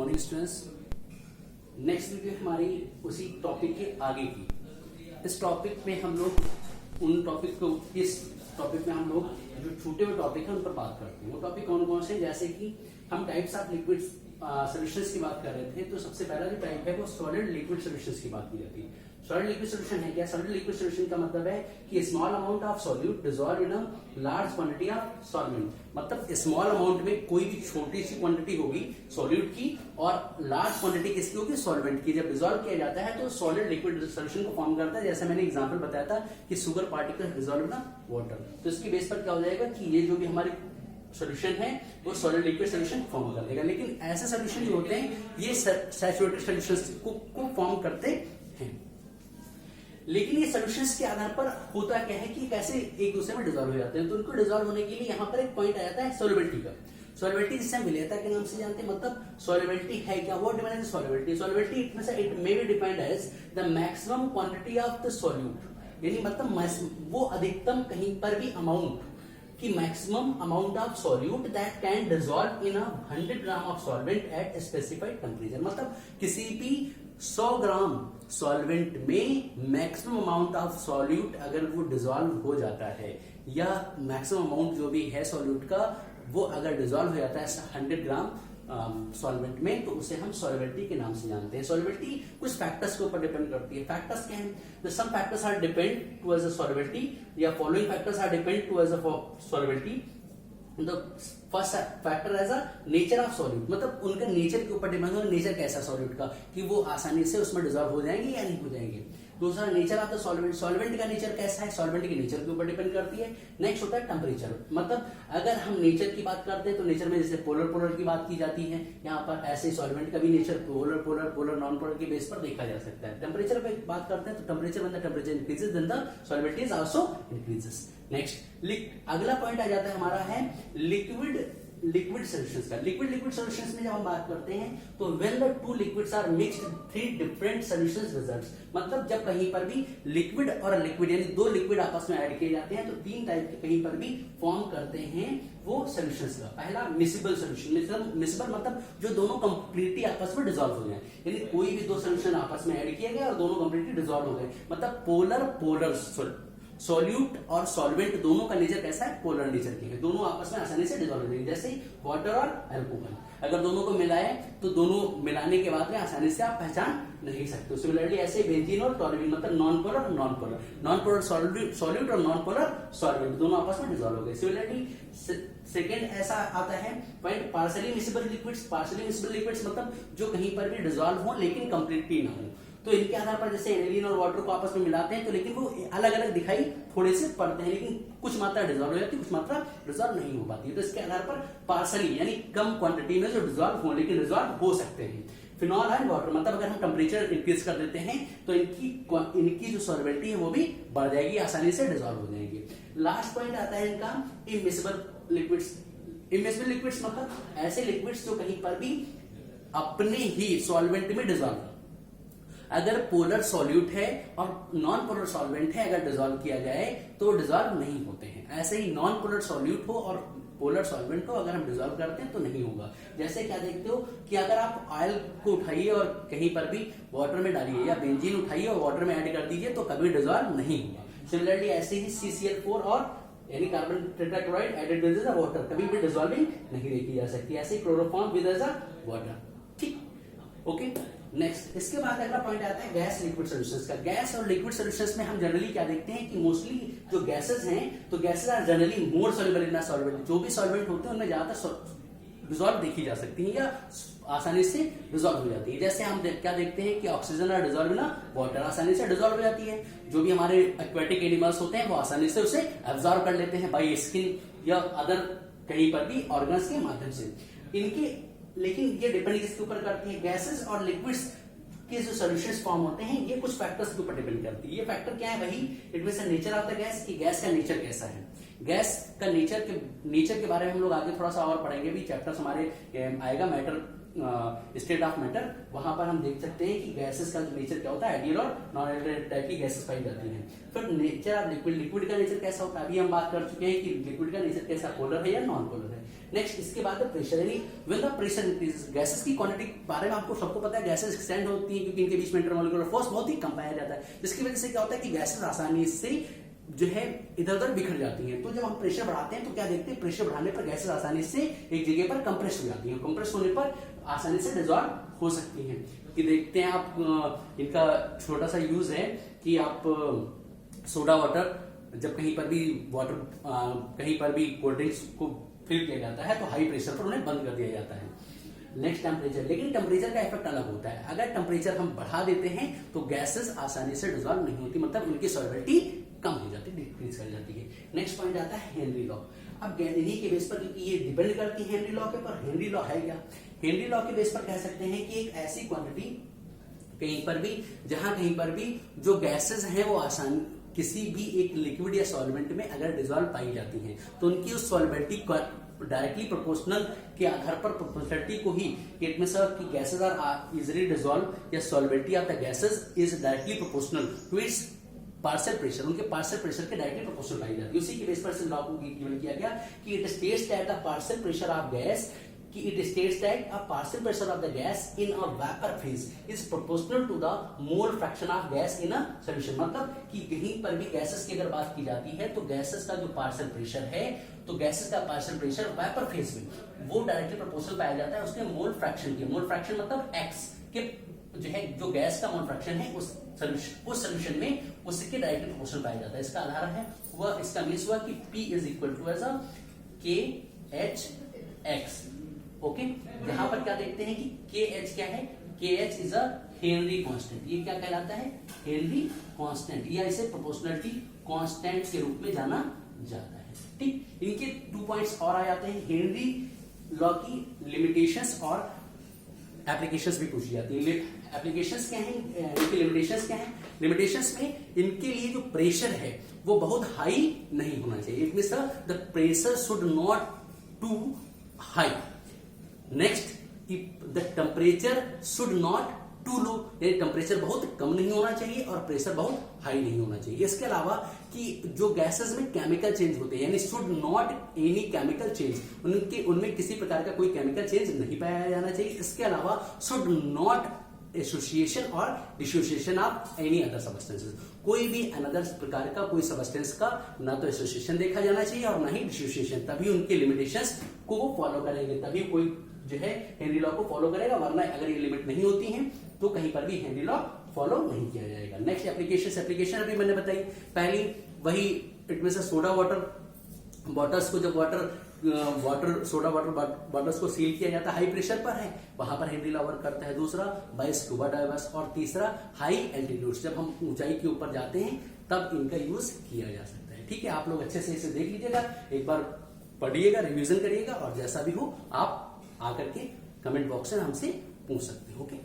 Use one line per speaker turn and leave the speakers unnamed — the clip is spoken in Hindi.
Morning students. नेक्स्ट वीडियो हमारी उसी टॉपिक के आगे की। इस टॉपिक में हम लोग इस टॉपिक में हम लोग जो छूटे हुए टॉपिक है उन पर बात करते हैं। वो टॉपिक कौन कौन से, जैसे कि हम टाइप्स ऑफ लिक्विड सॉल्यूशंस की बात कर रहे थे। तो सबसे पहला जो टाइप है वो सॉलिड लिक्विड सॉल्यूशंस की बात की जाती है। सॉलिड लिक्विड सॉल्यूशन है क्या? सॉलिड लिक्विड सॉल्यूशन का मतलब है कि small amount of solute dissolve in a large quantity of solvent. मतलब स्मॉल अमाउंट में कोई भी छोटी सी क्वांटिटी होगी सॉल्यूट की और लार्ज क्वांटिटी किसकी होगी? सॉल्वेंट की। जब डिसॉल्व किया जाता है तो सॉलिड लिक्विड सॉल्यूशन को फॉर्म करता है। जैसे मैंने एग्जांपल बताया था कि sugar particle dissolve in water. तो इसकी बेस पर क्या हो जाएगा कि ये जो भी हमारी सॉल्यूशन है वो सॉलिड लिक्विड सॉल्यूशन फॉर्म कर देगा। लेकिन ऐसे सॉल्यूशन जो होते हैं ये सैचुरेटेड सॉल्यूशंस को फॉर्म करते हैं। लेकिन ये सॉल्यूशंस के आधार पर होता क्या है कि कैसे एक दूसरे में डिसॉल्व हो जाते हैं। तो उनको डिसॉल्व होने के लिए यहाँ पर एक पॉइंट आ जाता है सॉल्युबिलिटी का। सॉल्युबिलिटी जिसे हम विलेयता के नाम से जानते हैं। मतलब सॉल्युबिलिटी है क्या? What defines solubility? Solubility it may be defined as the maximum quantity of the solute. यानी मतलब वो अधिकतम कहीं पर भी अमाउंट कि maximum amount of solute that can dissolve in 100 gram of solvent at specified temperature. मतलब किसी भी 100 ग्राम सॉल्वेंट में मैक्सिमम अमाउंट ऑफ सॉल्यूट अगर वो डिसॉल्व हो जाता है या मैक्सिमम अमाउंट जो भी है सॉल्यूट का वो अगर डिसॉल्व हो जाता है 100 ग्राम सॉल्वेंट में, तो उसे हम सॉल्युबिलिटी के नाम से जानते हैं। सॉल्युबिलिटी कुछ फैक्टर्स के ऊपर डिपेंड करती है। फैक्टर्स क्या हैं? Some factors are depend towards the solubility या following factors are depend towards the solubility. The first factor as a nature of solute. मतलब उनके नेचर के ऊपर डिपेंड होगा नेचर कैसा सॉल्यूट का कि वो आसानी से उसमें डिसॉल्व हो जाएंगे या नहीं हो जाएंगे। दूसरा nature of the solvent. Solvent का नेचर कैसा है? सॉल्वेंट के नेचर के ऊपर डिपेंड करती है। नेक्स्ट होता है टेम्परेचर। मतलब अगर हम नेचर की बात करते हैं तो नेचर में जैसे पोलर की बात की जाती है, यहाँ पर ऐसे सॉल्वेंट का भी नेचर पोलर नॉन पोलर के बेस पर देखा जा सकता है। टेम्परेचर पे बात करते हैं तो temperature when the temperature increases then the solubility is also increases. Next अगला पॉइंट आ जाता है हमारा है लिक्विड सॉल्यूशंस का। लिक्विड सॉल्यूशंस में जब हम बात करते हैं तो when the two liquids are mixed 3 different solutions results। मतलब जब कहीं पर भी लिक्विड और लिक्विड यानी दो लिक्विड आपस में ऐड किए जाते हैं तो 3 टाइप के कहीं पर भी फॉर्म करते हैं वो सॉल्यूशंस का। पहला मिसिबल सॉल्यूशन। मिसिबल मतलब जो दोनों कंप्लीटली आपस में डिसॉल्व हो गए, यानी कोई भी दो सॉल्यूशन आपस में ऐड किए गए और दोनों कंप्लीटली डिसॉल्व हो गए। मतलब पोलर सॉल्यूट और सॉल्वेंट दोनों का नेचर कैसा है? पोलर नेचर के है। दोनों आपस में आसानी से डिसॉल्व हो जाएंगे। जैसे वाटर और अल्कोहल अगर दोनों को मिलाए तो दोनों मिलाने के बाद में आसानी से आप पहचान नहीं सकते। सिमिलरली ऐसे बेंजीन और टॉल्यूइन मतलब नॉन पोलर सॉल्यूट और नॉन पोलर सॉल्वेंट दोनों आपस में डिसॉल्व हो गए। सिमिलरली सेकेंड ऐसा आता है point partially miscible liquids. Partially miscible liquids मतलब जो कहीं पर भी डिसॉल्व हो लेकिन कंप्लीटली ना हो। तो इनके आधार पर जैसे एनिलीन और वाटर को आपस में मिलाते हैं तो लेकिन वो अलग अलग दिखाई थोड़े से पड़ते हैं, लेकिन कुछ मात्रा डिसॉल्व हो जाती है, कुछ मात्रा डिसॉल्व नहीं हो पाती है। तो इसके आधार पर पार्शियली यानी कम क्वांटिटी में जो डिसॉल्व हो लेकिन डिसॉल्व हो सकते हैं। फिनॉल एंड वाटर मतलब अगर हम टेम्परेचर इंक्रीज कर देते हैं तो इनकी जो सॉल्युबिलिटी है वो भी बढ़ जाएगी, आसानी से डिसॉल्व हो जाएंगे। लास्ट पॉइंट आता है इनका इमिसिबल लिक्विड्स। इमिसिबल लिक्विड्स मतलब ऐसे लिक्विड्स जो कहीं पर भी अपने ही सॉल्वेंट में डिसॉल्व, अगर पोलर सॉल्यूट है और नॉन पोलर सॉल्वेंट है अगर डिसॉल्व किया जाए तो डिसॉल्व नहीं होते हैं। ऐसे ही नॉन पोलर सॉल्यूट हो और पोलर सॉल्वेंट को अगर हम डिसॉल्व करते हैं तो नहीं होगा। जैसे क्या देखते हो कि अगर आप ऑयल को उठाइए और कहीं पर भी वाटर में डालिए या बेंजीन उठाइए और वाटर में ऐड कर दीजिए तो कभी डिसॉल्व नहीं होगा। सिमिलरली ऐसे ही CCl4 और यानी carbon tetrachloride added with the water कभी भी डिसॉल्विंग नहीं देखी जा सकती। ऐसे ही क्लोरोफॉर्म विद द वाटर। ठीक, ओके। नेक्स्ट इसके बाद अगला पॉइंट आता है गैस लिक्विड सॉल्यूशंस का। गैस और लिक्विड सॉल्यूशंस में हम जनरली क्या देखते हैं कि मोस्टली जो गैसेस हैं तो gases are generally more soluble in solvent. जो भी सॉल्वेंट होते हैं उनमें ज्यादातर डिसॉल्व देखी जा सकती है या आसानी से डिसॉल्व हो जाती है। जैसे हम क्या देखते हैं कि ऑक्सीजन और डिसॉल्व ना वाटर आसानी से डिसॉल्व हो जाती है। जो भी हमारे एक्वेटिक एनिमल्स होते हैं वो आसानी से उसे एब्जॉर्ब कर लेते हैं बाई स्किन या अदर कहीं पर भी ऑर्गन्स के माध्यम से। इनके लेकिन ये डिपेंड किसके ऊपर करती है? गैसेस और लिक्विड्स के जो सॉल्यूशंस फॉर्म होते हैं ये कुछ फैक्टर्स के ऊपर डिपेंड करती है। ये फैक्टर क्या है? वही it means nature of the gas कि गैस का नेचर कैसा है। गैस का नेचर के बारे में हम लोग आगे थोड़ा सा और पढ़ेंगे भी। चैप्टर्स हमारे आएगा मैटर स्टेट ऑफ मैटर, वहां पर हम देख सकते हैं कि गैसेस का नेचर क्या होता है, आइडियल और नॉन आइडियल टाइप की गैसेस पाई जाती हैं। फिर नेचर ऑफ लिक्विड, लिक्विड का नेचर कैसा होता है, अभी हम बात कर चुके हैं कि लिक्विड का नेचर कैसा, पोलर है या नॉन पोलर है। नेक्स्ट इसके बाद प्रेशर, यानी when the pressure increases, gases की क्वांटिटी बारे में आपको सबको पता है, गैसेस एक्सटेंड होती है क्योंकि इनके बीच में इंटरमोलिकुलर फोर्स बहुत ही कम पाया जाता है, जिसकी वजह से क्या होता है कि गैसेस आसानी से जो है इधर उधर बिखर जाती हैं। तो जब हम प्रेशर बढ़ाते हैं तो क्या देखते हैं, प्रेशर बढ़ाने पर गैसेस आसानी से एक जगह पर कंप्रेस हो जाती हैं, कंप्रेस होने पर आसानी से डिसॉल्व हो सकती हैं। कि देखते हैं आप, इनका छोटा सा यूज है कि आप सोडा वाटर जब कहीं पर भी कहीं पर भी कोल्ड ड्रिंक्स को फिल किया जाता है तो हाई प्रेशर पर उन्हें बंद कर दिया जाता है। नेक्स्ट टेम्परेचर, लेकिन टेम्परेचर का इफेक्ट अलग होता है, अगर टेम्परेचर हम बढ़ा देते हैं तो गैसेस आसानी से डिसॉल्व नहीं होती, मतलब उनकी सॉल्युबिलिटी कम हो जाती है, डिक्रीज कर जाती है। नेक्स्ट पॉइंट आता है हेनरी लॉ। अब इन्हीं के बेस पर, क्योंकि ये डिपेंड करती है हेनरी लॉ के पर, हेनरी लॉ है क्या, हेनरी लॉ के बेस पर कह सकते हैं कि एक ऐसी क्वांटिटी कहीं पर भी, जहां कहीं पर भी जो गैसेस हैं वो आसान किसी भी एक लिक्विड या सॉल्वेंट में अगर डिसॉल्व पाई जाती हैं तो उनकी उस सॉल्युबिलिटी डायरेक्टली प्रोपोर्शनल के आधार पर प्रोपोर्शनलिटी को ही, इट मींस कि गैसेस आर इजीली डिसॉल्व या solubility of the gases is directly proportional to its partial pressure, उनके पार्शियल प्रेशर के डायरेक्टली प्रोपोर्शनल पाई जाती है। उसी के बेस पर लॉ को गिवन किया गया कि it states that the partial pressure of gas, कि it states that a partial pressure of the gas in a vapor phase is proportional to the mole fraction of gas in a solution। मतलब कि कहीं पर भी गैसेस की अगर बात की जाती है तो गैसेस का जो पार्शियल प्रेशर है, तो गैसेस का पार्शियल प्रेशर वेपर फेज में वो डायरेक्टली प्रोपोर्शनल पाया जाता है उसके मोल फ्रैक्शन के, मोल फ्रैक्शन मतलब x के जो है, जो गैस का मोल फ्रैक्शन है उस सोल्यूशन में उसके डायरेक्टली प्रोपोर्शनल पाया जाता है। इसका आधार है वह, इसका मीन्स हुआ कि P is equal to as a KH x। Okay, यहां पर क्या देखते हैं कि KH क्या है, KH is a Henry constant, ये क्या कहलाता है, हेनरी कांस्टेंट, या इसे प्रोपोर्शनलिटी कांस्टेंट के रूप में जाना जाता है। ठीक, इनके 2 पॉइंट्स और आ जाते हैं, हेनरी लॉ की लिमिटेशंस और एप्लीकेशंस भी पूछी जाती है। एप्लीकेशंस क्या है, इनकी लिमिटेशंस क्या है, लिमिटेशंस में इनके लिए जो प्रेशर है वो बहुत हाई नहीं होना चाहिए, it means the pressure should not too high. Next, the temperature should not too low, यानी टेम्परेचर बहुत कम नहीं होना चाहिए और प्रेशर बहुत हाई नहीं होना चाहिए। इसके अलावा कि जो गैसेस में केमिकल चेंज होते हैं, यानी should not any chemical change, उनमें किसी प्रकार का कोई केमिकल चेंज नहीं पाया जाना चाहिए। इसके अलावा शुड नॉट एसोसिएशन और dissociation of any other substances, कोई भी अनदर प्रकार का कोई सब्सटेंस का ना तो एसोसिएशन देखा जाना चाहिए और ना ही डिसोसिएशन, तभी उनके लिमिटेशंस को फॉलो करेंगे, तभी कोई जो है हेनरी लॉ को फॉलो करेगा, वरना अगर ये लिमिट नहीं होती है तो कहीं पर भी हेनरी लॉ फॉलो नहीं किया जाएगा। नेक्स्ट एप्लीकेशन अभी मैंने बताई, पहली वही it means soda water bottles को, जब सोडा वाटर बॉटल्स को सील किया जाता है हाई प्रेशर पर है, वहां पर हेनरी लॉ वर्क करता है। दूसरा बाय स्कूबा डाइवर्स, और तीसरा हाई एल्टीट्यूड्स, जब हम ऊंचाई के ऊपर जाते हैं तब इनका यूज किया जा सकता है। ठीक है, आप लोग अच्छे से इसे देख लीजिएगा, एक बार पढ़िएगा, रिवीजन करिएगा, और जैसा भी हो आप आकर के कमेंट बॉक्स में हमसे पूछ सकते हो। ओके।